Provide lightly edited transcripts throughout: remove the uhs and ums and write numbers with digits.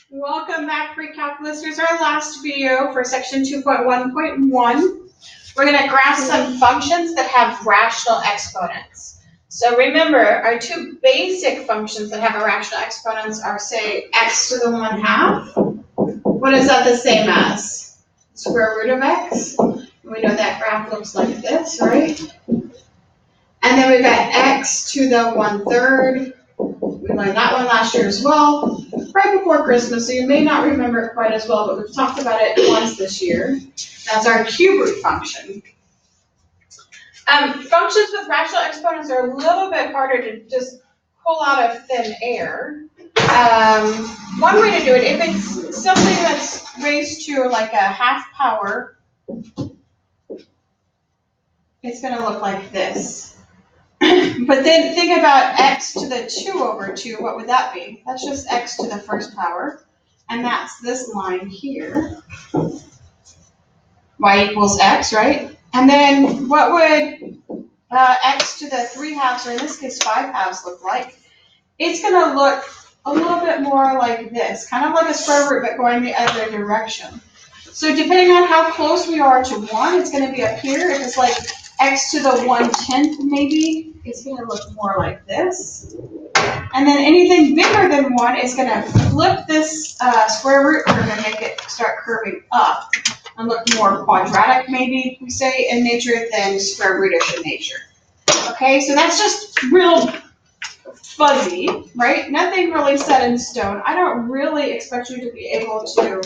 Welcome back, PreCalculus. Here's our last video for section 2.1.1. We're going to graph some functions that have rational exponents. So remember, our two basic functions that have rational exponents are, say, x to the 1/2. What is that the same as? Square root of x. We know that graph looks like this, right? And then we've got x to the 1/3. We learned that one last year as well, right before Christmas, so you may not remember it quite as well, but we've talked about it once this year. That's our cube root function. Functions with rational exponents are a little bit harder to just pull out of thin air. One way to do it, if it's something that's raised to like a 1/2 power, it's going to look like this. But then think about x to the 2/2. What would that be? That's just x to the 1st power. And that's this line here. Y equals x, right? And then what would x to the 3/2, or in this case 5/2, look like? It's going to look a little bit more like this, kind of like a square root, but going the other direction. So depending on how close we are to 1, it's going to be up here. If it's like x to the 1/10 maybe, it's going to look more like this. And then anything bigger than 1 is going to flip this square root. We're going to make it start curving up and look more quadratic, maybe we say, in nature than square rootish in nature. Okay, so that's just real fuzzy, right? Nothing really set in stone. I don't really expect you to be able to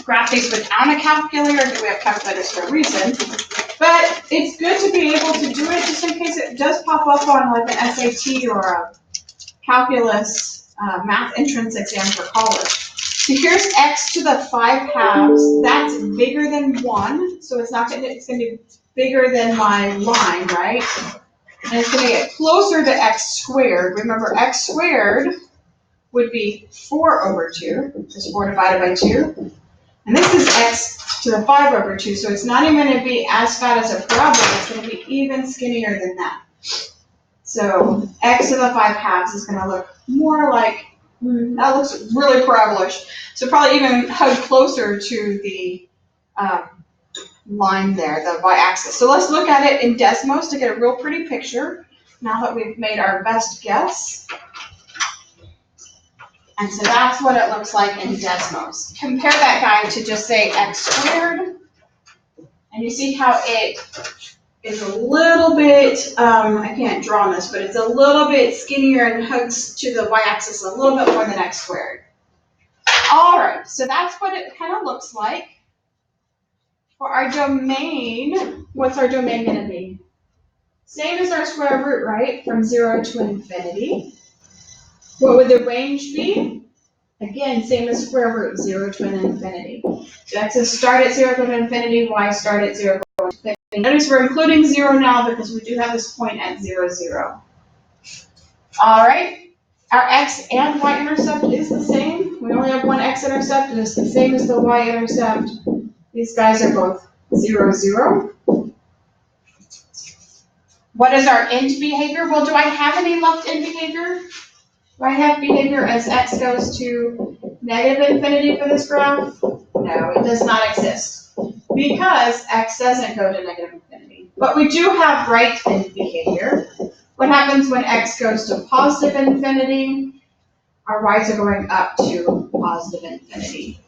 graph these without a calculator, because we have calculators for a reason. But it's good to be able to do it just in case it does pop up on like an SAT or a calculus math entrance exam for college. So here's x to the 5/2. That's bigger than 1, so it's going to be bigger than my line, right? And it's going to get closer to x squared. Remember, x squared would be 4/2, because 4 divided by 2. And this is x to the 5/2, so it's not even going to be as fat as a parabola. It's going to be even skinnier than that. So x to the 5/2 is going to look more like, that looks really parabolish. So probably even hug closer to the line there, the y-axis. So let's look at it in Desmos to get a real pretty picture, now that we've made our best guess. And so that's what it looks like in Desmos. Compare that guy to just say x squared, and you see how it is a little bit, I can't draw on this, but it's a little bit skinnier and hugs to the y-axis a little bit more than x squared. All right, so that's what it kind of looks like. For our domain, what's our domain going to be? Same as our square root, right? From 0 to infinity. What would the range be? Again, same as square root, 0 to infinity. So x's start at 0 to infinity, y start at 0 to infinity. Notice we're including 0 now because we do have this point at 0, 0. All right, our x and y-intercept is the same. We only have one x-intercept, and it's the same as the y-intercept. These guys are both 0, 0. What is our end behavior? Well, do I have any left end behavior? Do I have behavior as x goes to negative infinity for this graph? No, it does not exist, because x doesn't go to negative infinity. But we do have right end behavior. What happens when x goes to positive infinity? Our y's are going up to positive infinity.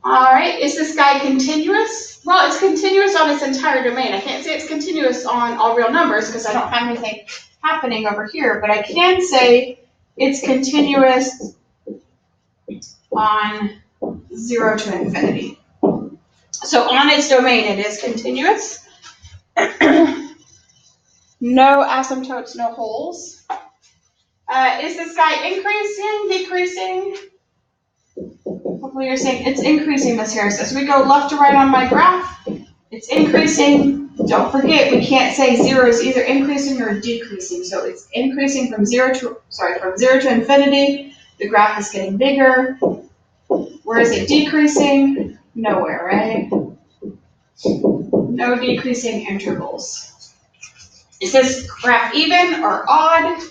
All right, is this guy continuous? Well, it's continuous on its entire domain. I can't say it's continuous on all real numbers because I don't have anything happening over here, but I can say it's continuous on 0 to infinity. So on its domain, it is continuous. No asymptotes, no holes. Is this guy increasing, decreasing? Hopefully you're saying it's increasing, Ms. Harris. As we go left to right on my graph, it's increasing. Don't forget, we can't say 0 is either increasing or decreasing. So it's increasing from 0 to infinity. The graph is getting bigger. Where is it decreasing? Nowhere, right? No decreasing intervals. Is this graph even or odd?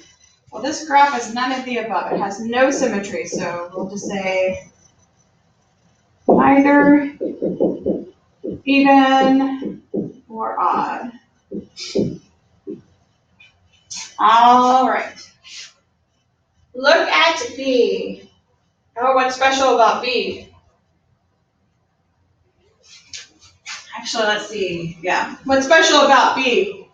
Well, this graph is none of the above. It has no symmetry, so we'll just say neither even or odd. All right. Look at B. Oh, what's special about B? Actually, let's see. Yeah. What's special about B?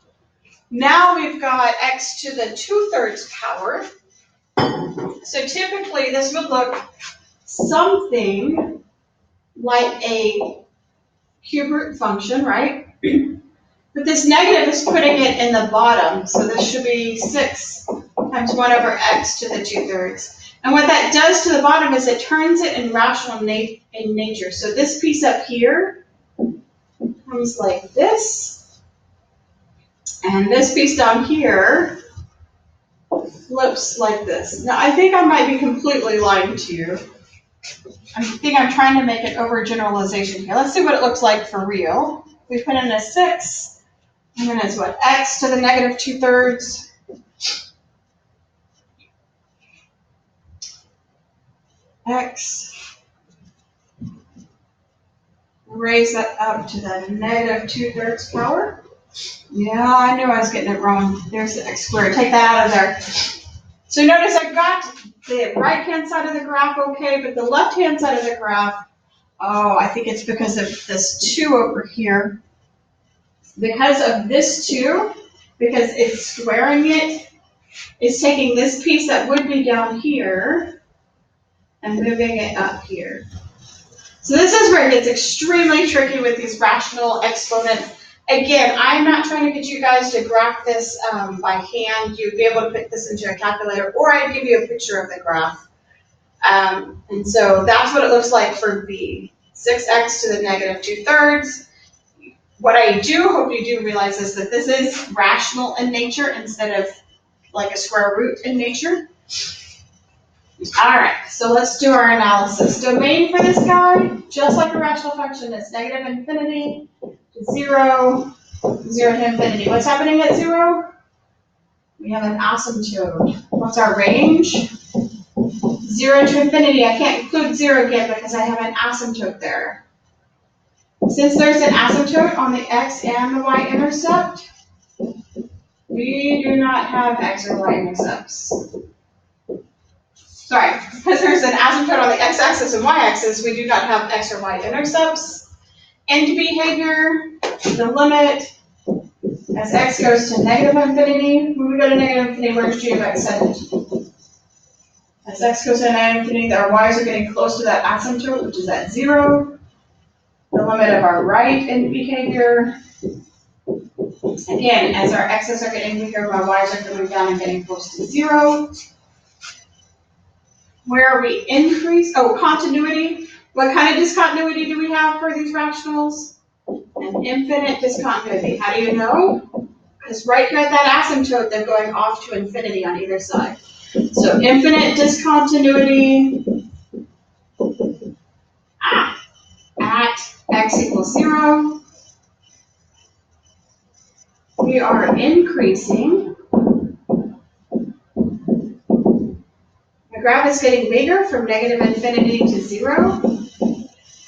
Now we've got x to the 2/3 power. So typically this would look something like a cube root function, right? But this negative is putting it in the bottom. So this should be 6 times 1 over x to the 2/3. And what that does to the bottom is it turns it in rational in nature. So this piece up here comes like this. And this piece down here flips like this. Now, I think I might be completely lying to you. I think I'm trying to make an overgeneralization here. Let's see what it looks like for real. We put in a 6, and then it's what? X to the negative 2/3. X. Raise that up to the negative 2/3 power. Yeah, I knew I was getting it wrong. There's the x squared. Take that out of there. So notice I got the right-hand side of the graph okay, but the left-hand side of the graph, oh, I think it's because of this 2 over here. Because of this 2, because it's squaring it, it's taking this piece that would be down here and moving it up here. So this is where it gets extremely tricky with these rational exponents. Again, I'm not trying to get you guys to graph this by hand. You'd be able to put this into a calculator, or I'd give you a picture of the graph. And so that's what it looks like for B. 6x to the negative 2/3. What I do hope you do realize is that this is rational in nature instead of like a square root in nature. All right, so let's do our analysis. Domain for this guy, just like a rational function, is negative infinity to 0, 0 to infinity. What's happening at 0? We have an asymptote. What's our range? 0 to infinity. I can't include 0 again because I have an asymptote there. Since there's an asymptote on the x and the y-intercept, we do not have x or y-intercepts. Sorry, because there's an asymptote on the x-axis and y-axis, we do not have x or y-intercepts. End behavior, the limit, as x goes to negative infinity. When we go to negative infinity, where's g of x headed? As x goes to negative infinity, our y's are getting close to that asymptote, which is at 0. The limit of our right end behavior. Again, as our x's are getting bigger, my y's are coming down and getting close to 0. Where we increase, continuity. What kind of discontinuity do we have for these rationals? An infinite discontinuity. How do you know? Because right here at that asymptote, they're going off to infinity on either side. So infinite discontinuity at x equals 0. We are increasing. My graph is getting bigger from negative infinity to 0.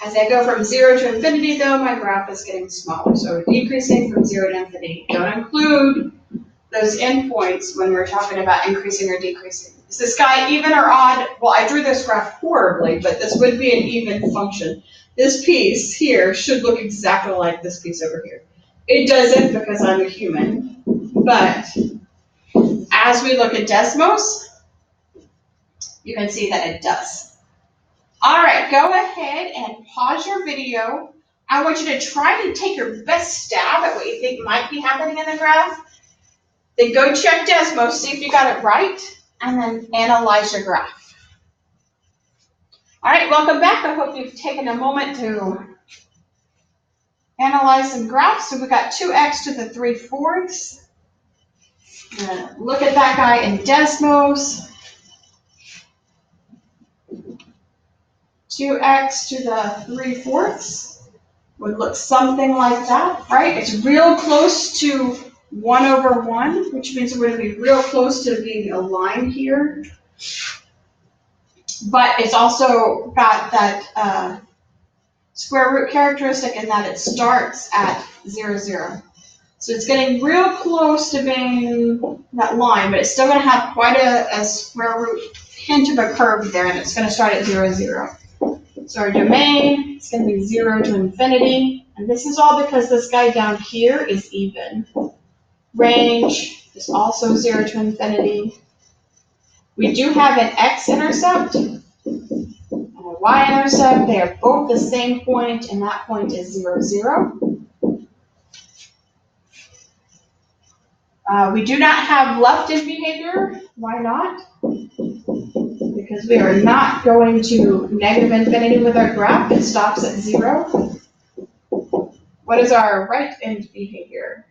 As I go from 0 to infinity, though, my graph is getting smaller. So we're decreasing from 0 to infinity. Don't include those endpoints when we're talking about increasing or decreasing. Is this guy even or odd? Well, I drew this graph horribly, but this would be an even function. This piece here should look exactly like this piece over here. It doesn't because I'm a human, but as we look at Desmos, you can see that it does. All right, go ahead and pause your video. I want you to try to take your best stab at what you think might be happening in the graph. Then go check Desmos, see if you got it right, and then analyze your graph. All right, welcome back. I hope you've taken a moment to analyze some graphs. So we got 2x to the 3/4. Look at that guy in Desmos. 2x to the 3/4 would look something like that, right? It's real close to 1 over 1, which means we're going to be real close to being aligned here. But it's also got that square root characteristic in that it starts at 0, 0. So it's getting real close to being that line, but it's still going to have quite a square root hint of a curve there, and it's going to start at 0, 0. So our domain is going to be 0 to infinity, and this is all because this guy down here is even. Range is also 0 to infinity. We do have an x-intercept and a y-intercept. They are both the same point, and that point is 0, 0. We do not have left-in behavior. Why not? Because we are not going to negative infinity with our graph. It stops at 0. What is our right-in behavior?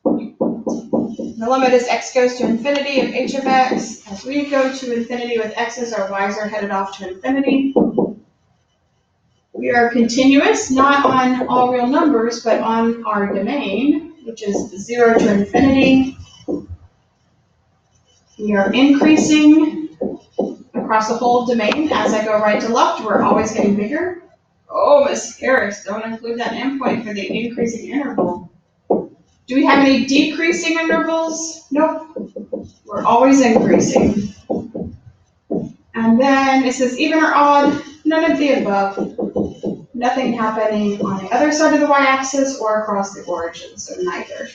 The limit is x goes to infinity of h of x. As we go to infinity with x's, our y's are headed off to infinity. We are continuous, not on all real numbers, but on our domain, which is 0 to infinity. We are increasing across the whole domain. As I go right to left, we're always getting bigger. Oh, Miss Harris, don't include that endpoint for the increasing interval. Do we have any decreasing intervals? Nope. We're always increasing. And then it says even or odd, none of the above. Nothing happening on the other side of the y-axis or across the origin, so neither.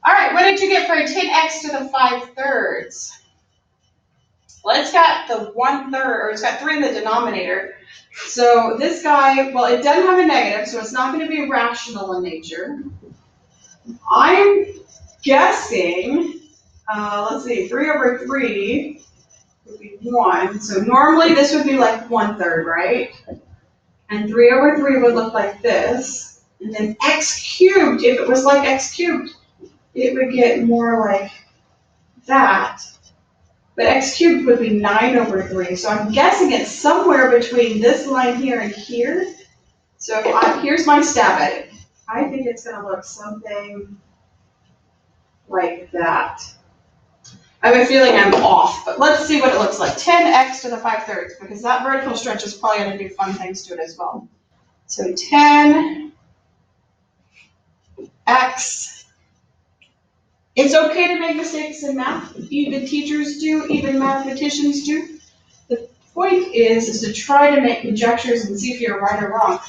All right, what did you get for a 10x to the 5/3? Well, it's got the 1/3, or it's got 3 in the denominator. So this guy, well, it doesn't have a negative, so it's not going to be rational in nature. I'm guessing, let's see, 3 over 3 would be 1. So normally this would be like 1/3, right? And 3 over 3 would look like this. And then x cubed, if it was like x cubed, it would get more like that. But x cubed would be 9 over 3. So I'm guessing it's somewhere between this line here and here. So here's my stab at it. I think it's going to look something like that. I have a feeling I'm off, but let's see what it looks like. 10x to the 5/3, because that vertical stretch is probably going to do fun things to it as well. So 10x. It's okay to make mistakes in math. Even teachers do, even mathematicians do. The point is to try to make conjectures and see if you're right or wrong.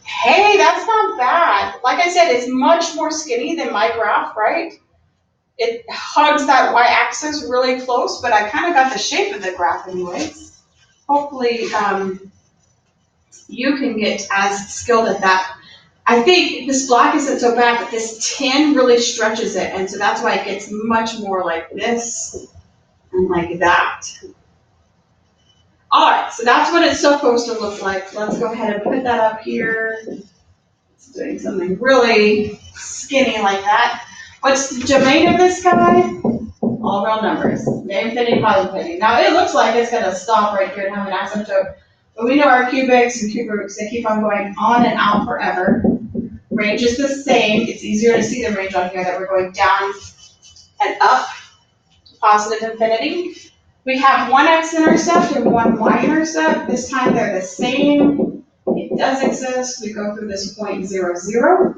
Hey, that's not bad. Like I said, it's much more skinny than my graph, right? It hugs that y-axis really close, but I kind of got the shape of the graph anyways. Hopefully you can get as skilled at that. I think this black isn't so bad, but this tin really stretches it, and so that's why it gets much more like this and like that. All right, so that's what it's supposed to look like. Let's go ahead and put that up here. It's doing something really skinny like that. What's the domain of this guy? All real numbers. Infinity, positive infinity. Now it looks like it's going to stop right here and have an asymptote, but we know our cubics and cube roots, they keep on going on and out forever. Range is the same. It's easier to see the range on here that we're going down and up to positive infinity. We have one x-intercept and one y-intercept. This time they're the same. It does exist. We go through this point 0, 0.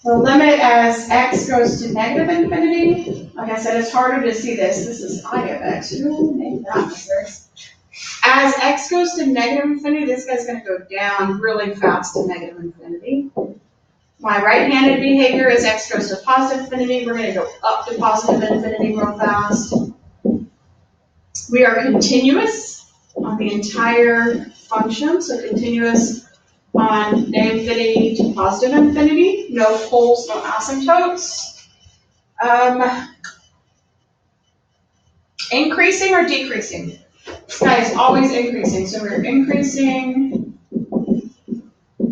The limit as x goes to negative infinity. Like I said, it's harder to see this. This is I of x. Who named that this? As x goes to negative infinity, this guy's going to go down really fast to negative infinity. My right-handed behavior is x goes to positive infinity. We're going to go up to positive infinity real fast. We are continuous on the entire function, so continuous on negative infinity to positive infinity. No poles, no asymptotes. Increasing or decreasing? This guy is always increasing, so we're increasing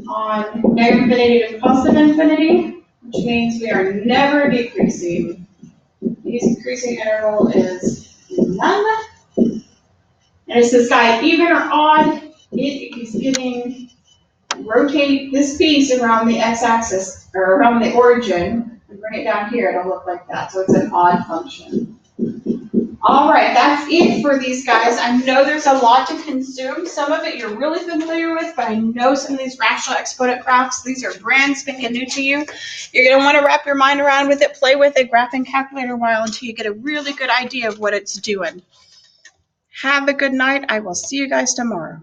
on negative infinity to positive infinity, which means we are never decreasing. The increasing interval is none. And is this guy even or odd? It is getting rotate this piece around the x-axis, or around the origin, and bring it down here, it'll look like that. So it's an odd function. All right, that's it for these guys. I know there's a lot to consume. Some of it you're really familiar with, but I know some of these rational exponent graphs, these are brand spanking new to you. You're going to want to wrap your mind around with it, play with it, graphing calculator a while until you get a really good idea of what it's doing. Have a good night. I will see you guys tomorrow.